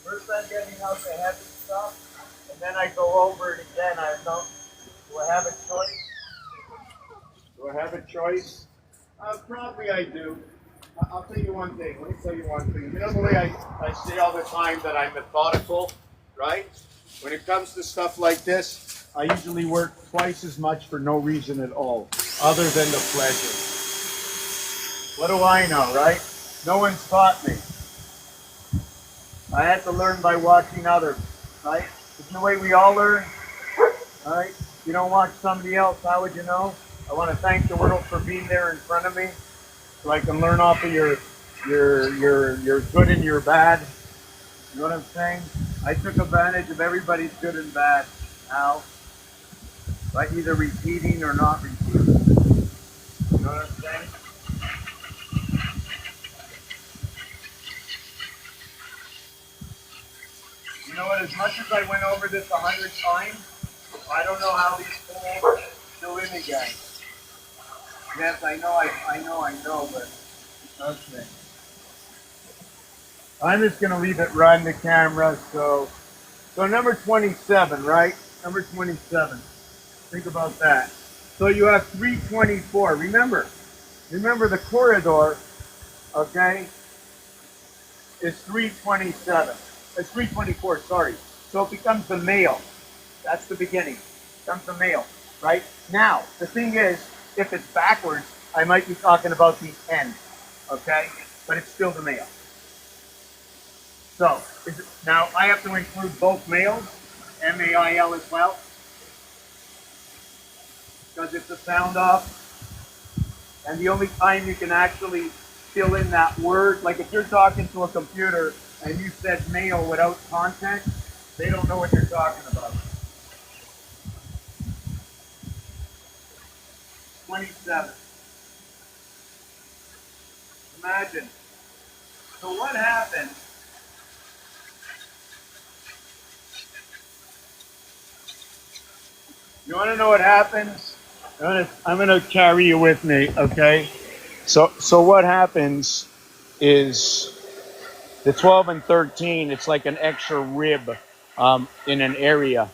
First I'm getting out the heavy stuff, and then I go over it again. I don't, do I have a choice? Do I have a choice? Probably I do. I'll tell you one thing. Let me tell you one thing. You know the way I say all the time that I'm methodical, right? When it comes to stuff like this, I usually work twice as much for no reason at all, other than the pleasure. What do I know, right? No one's taught me. I had to learn by watching others, right? It's the way we all learn, right? You don't watch somebody else, how would you know? I want to thank the world for being there in front of me, so I can learn off of your good and your bad. You know what I'm saying? I took advantage of everybody's good and bad. How? By either repeating or not repeating. You know what I'm saying? You know what? As much as I went over this 100 times, I don't know how these poles are still in again. Yes, I know, but okay. I'm just gonna leave it run the camera. So number 27, right? Number 27. Think about that. So you have 324. Remember the corridor, okay, is 327. It's 324, sorry. So it becomes the male. That's the beginning. It becomes the male, right? Now, the thing is, if it's backwards, I might be talking about the end, okay? But it's still the male. So, now I have to include both males, M-A-I-L as well, because it's a sound off. And the only time you can actually fill in that word, like if you're talking to a computer and you said male without context, they don't know what you're talking about. 27. Imagine. So what happened? You want to know what happens? I'm gonna carry you with me, okay? So what happens is the 12 and 13. It's like an extra rib in an area,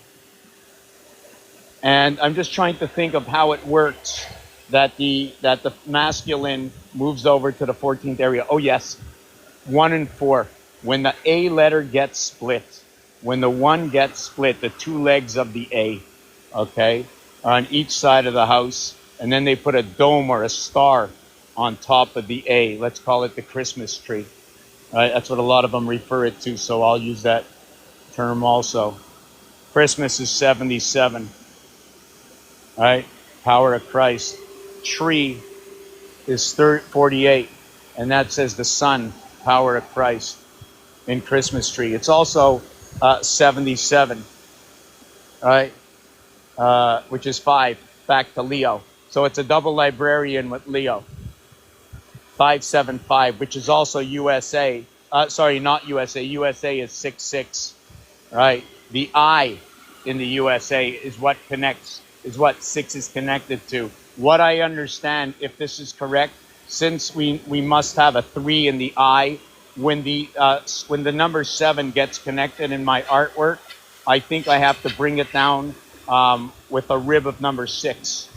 and I'm just trying to think of how it works that the masculine moves over to the 14th area. Oh yes, 1 and 4. When the A letter gets split, when the 1 gets split, the 2 legs of the A, okay, are on each side of the house, and then they put a dome or a star on top of the A. Let's call it the Christmas tree. Right? That's what a lot of them refer it to, so I'll use that term also. Christmas is 77. Right? Power of Christ. Tree is 48, and that says the sun, power of Christ, in Christmas tree. It's also 77, right? Which is 5, back to Leo. So it's a double librarian with Leo. 575, which is also USA. Sorry, not USA. USA is 66, right? The I in the USA is what connects, is what 6 is connected to. What I understand, if this is correct, since we must have a 3 in the I, when the number 7 gets connected in my artwork, I think I have to bring it down with a rib of number 6,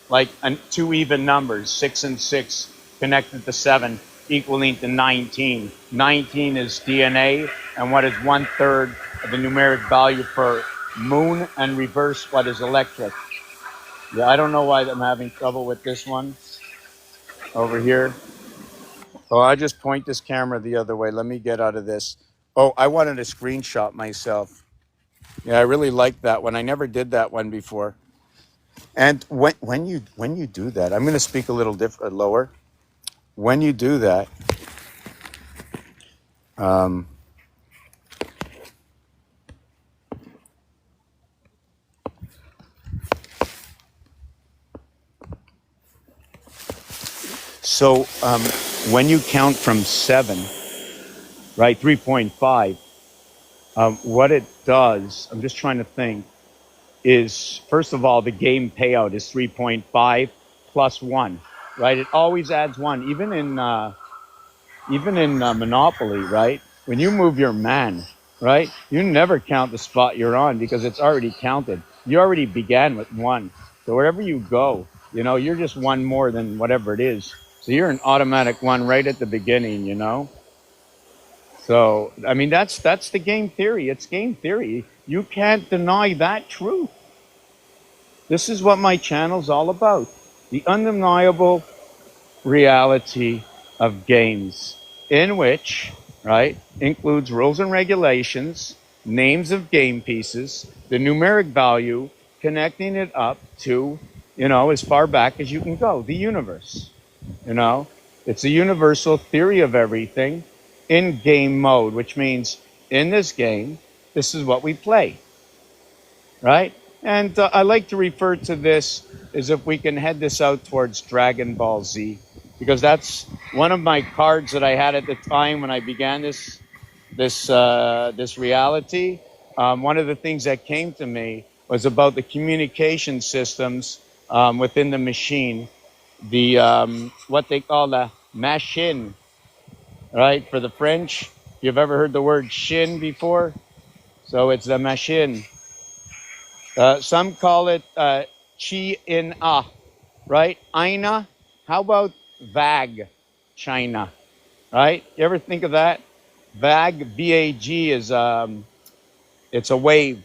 like two even numbers, 6 and 6 connected to 7, equaling to 19. 19 is DNA, and what is 1/3 of the numeric value for moon, and reverse what is electric. Yeah, I don't know why I'm having trouble with this one over here. Oh, I just point this camera the other way. Let me get out of this. Oh, I wanted to screenshot myself. Yeah, I really like that one. I never did that one before. And when you do that, I'm going to speak a little different, lower. When you do that, so when you count from 7, right, 3.5, what it does, I'm just trying to think, is first of all, the game payout is 3.5 plus 1, right? It always adds 1, even in Monopoly, right? When you move your man, right, you never count the spot you're on because it's already counted. You already began with 1. So wherever you go, you're just 1 more than whatever it is. So you're an automatic 1 right at the beginning. So, I mean, that's the game theory. It's game theory. You can't deny that truth. This is what my channel's all about. The undeniable reality of games, in which, right, includes rules and regulations, names of game pieces, the numeric value, connecting it up to, as far back as you can go, the universe. It's a universal theory of everything in game mode, which means in this game, this is what we play, right? And I like to refer to this as if we can head this out towards Dragon Ball Z, because that's one of my cards that I had at the time when I began this reality. One of the things that came to me was about the communication systems within the machine, the what they call the machine, right? For the French, you've ever heard the word shin before? So it's the machine. Some call it chi in a, right? Aina. How about vag, China, right? You ever think of that? Vag, V-A-G, is it's a wave.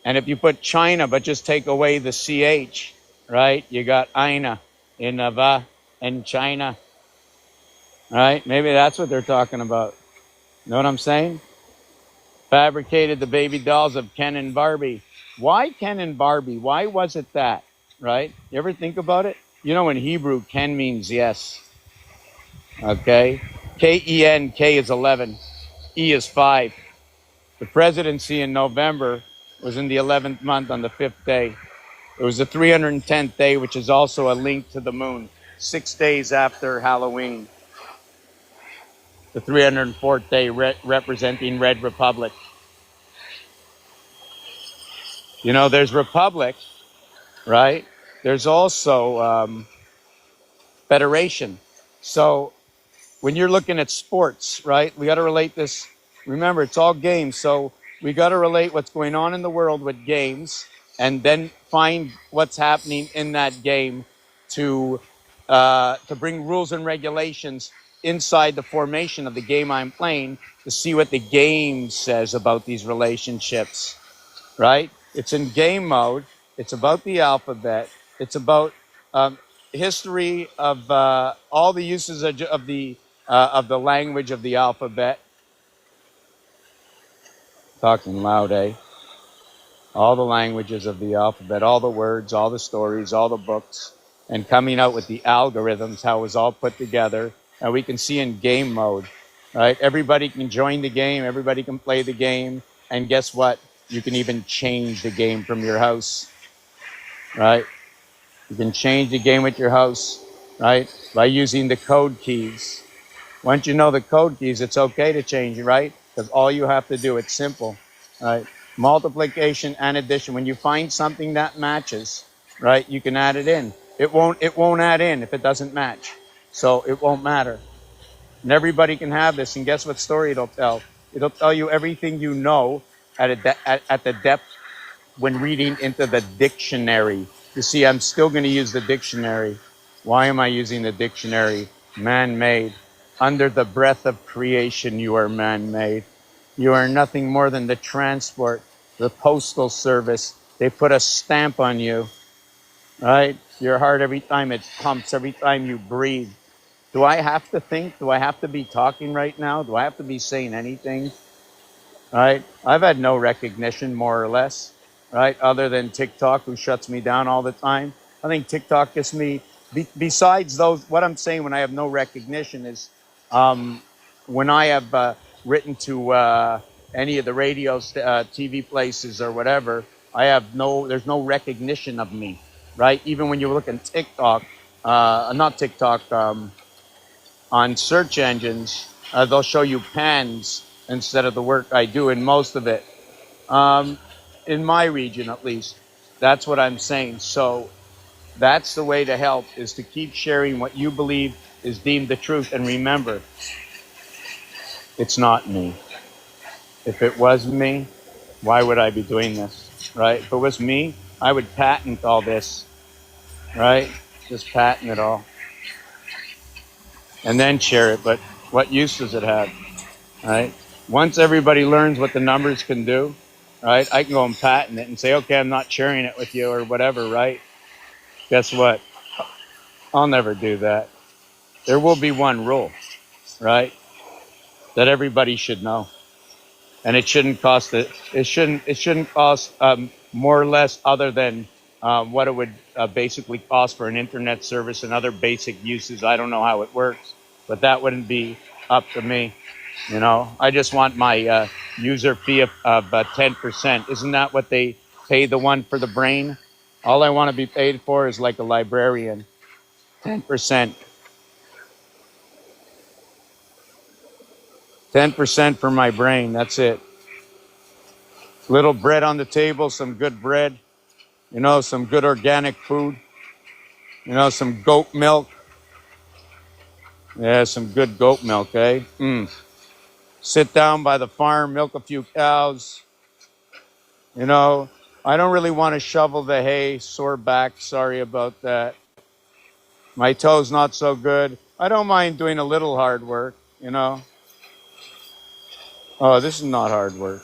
And if you put China, but just take away the CH, right? You got Aina in va and China, right? Maybe that's what they're talking about. Know what I'm saying? Fabricated the baby dolls of Ken and Barbie. Why Ken and Barbie? Why was it that, right? You ever think about it? In Hebrew, Ken means yes. Okay? K-E-N, K is 11. E is 5. The presidency in November was in the 11th month on the 5th day. It was the 310th day, which is also a link to the moon. 6 days after Halloween. The 304th day representing Red Republic. There's Republic, right? There's also Federation. So when you're looking at sports, right, we got to relate this. Remember, it's all games. So we got to relate what's going on in the world with games, and then find what's happening in that game to bring rules and regulations inside the formation of the game I'm playing to see what the game says about these relationships, right? It's in game mode. It's about the alphabet. It's about history of all the uses of the language of the alphabet. Talking loud, eh? All the languages of the alphabet, all the words, all the stories, all the books, and coming out with the algorithms, how it was all put together. And we can see in game mode, right? Everybody can join the game. Everybody can play the game. And guess what? You can even change the game from your house, right? You can change the game with your house, right? By using the code keys. Once you know the code keys, it's okay to change it, right? Because all you have to do, it's simple, right? Multiplication and addition. When you find something that matches, right, you can add it in. It won't add in if it doesn't match. So it won't matter. And everybody can have this. And guess what story it'll tell? It'll tell you everything you know at the depth when reading into the dictionary. You see, I'm still going to use the dictionary. Why am I using the dictionary? Man-made. Under the breath of creation, you are man-made. You are nothing more than the transport, the postal service. They put a stamp on you, right? Your heart, every time it pumps, every time you breathe. Do I have to think? Do I have to be talking right now? Do I have to be saying anything? Right? I've had no recognition, more or less, right? Other than TikTok, who shuts me down all the time. I think TikTok gets me, besides those, what I'm saying when I have no recognition is when I have written to any of the radio, TV places or whatever, there's no recognition of me, right? Even when you look at TikTok, not TikTok, on search engines, they'll show you pans instead of the work I do, and most of it, in my region at least. That's what I'm saying. So that's the way to help, is to keep sharing what you believe is deemed the truth. And remember, it's not me. If it was me, why would I be doing this, right? If it was me, I would patent all this, right? Just patent it all and then share it. But what use does it have, right? Once everybody learns what the numbers can do, right, I can go and patent it and say, okay, I'm not sharing it with you or whatever, right? Guess what? I'll never do that. There will be one rule, right, that everybody should know. And it shouldn't cost it shouldn't cost more or less other than what it would basically cost for an internet service and other basic uses. I don't know how it works, but that wouldn't be up to me. You know, I just want my user fee of 10%. Isn't that what they pay the one for the brain? All I want to be paid for is like a librarian, 10%. 10% for my brain, that's it. Little bread on the table, some good bread, you know, some good organic food, you know, some goat milk. Yeah, some good goat milk, eh? Sit down by the farm, milk a few cows. You know, I don't really want to shovel the hay, sore back, sorry about that. My toe's not so good. I don't mind doing a little hard work, you know. Oh, this is not hard work.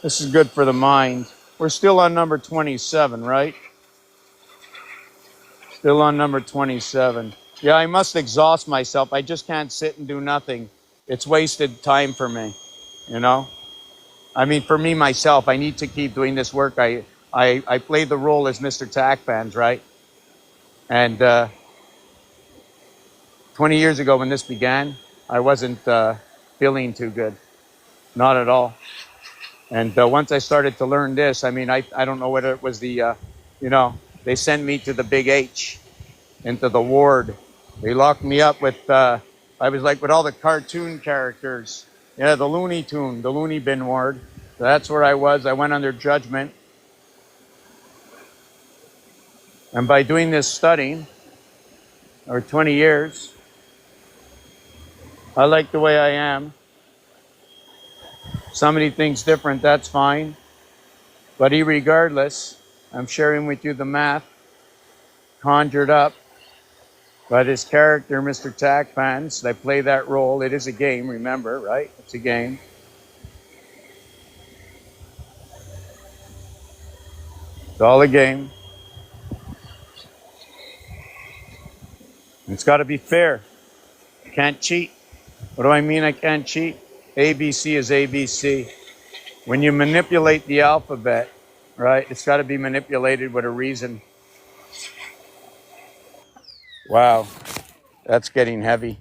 This is good for the mind. We're still on number 27, right? Still on number 27. Yeah, I must exhaust myself. I just can't sit and do nothing. It's wasted time for me, you know? I mean, for me, myself, I need to keep doing this work. I play the role as Mr. Tack Fans, right? And 20 years ago when this began, I wasn't feeling too good. Not at all. And once I started to learn this, I mean, I don't know whether it was the, you know, they sent me to the Big H, into the ward. They locked me up with, I was like with all the cartoon characters. Yeah, the Looney Tune, the Looney Bin ward. So that's where I was. I went under judgment. And by doing this studying, over 20 years, I like the way I am. Somebody thinks different, that's fine. But regardless, I'm sharing with you the math conjured up by this character, Mr. Tack Fans. I play that role. It is a game, remember, right? It's a game. It's all a game. It's got to be fair. You can't cheat. What do I mean I can't cheat? ABC is ABC. When you manipulate the alphabet, right, it's got to be manipulated with a reason. Wow, that's getting heavy.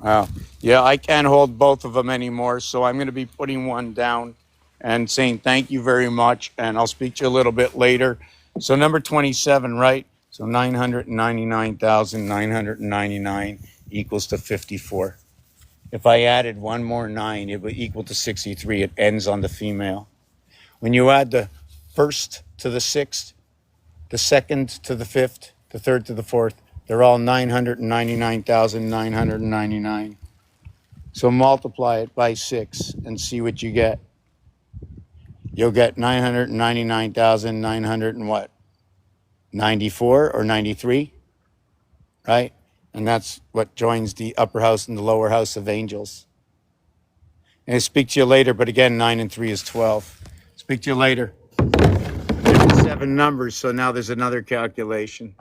Wow. Yeah, I can't hold both of them anymore, so I'm going to be putting one down. and saying thank you very much. And I'll speak to you a little bit later. So number 27, right? So 999,999 equals to 54. If I added one more 9, it would equal to 63. It ends on the female. When you add the first to the 6th, the second to the 5th, the third to the 4th, they're all 999,999. So multiply it by 6 and see what you get. You'll get 999,900 and what? 94 or 93, right? And that's what joins the upper house and the lower house of angels. And I'll speak to you later, but again, 9 and 3 is 12. Speak to you later. 7 numbers, so now there's another calculation.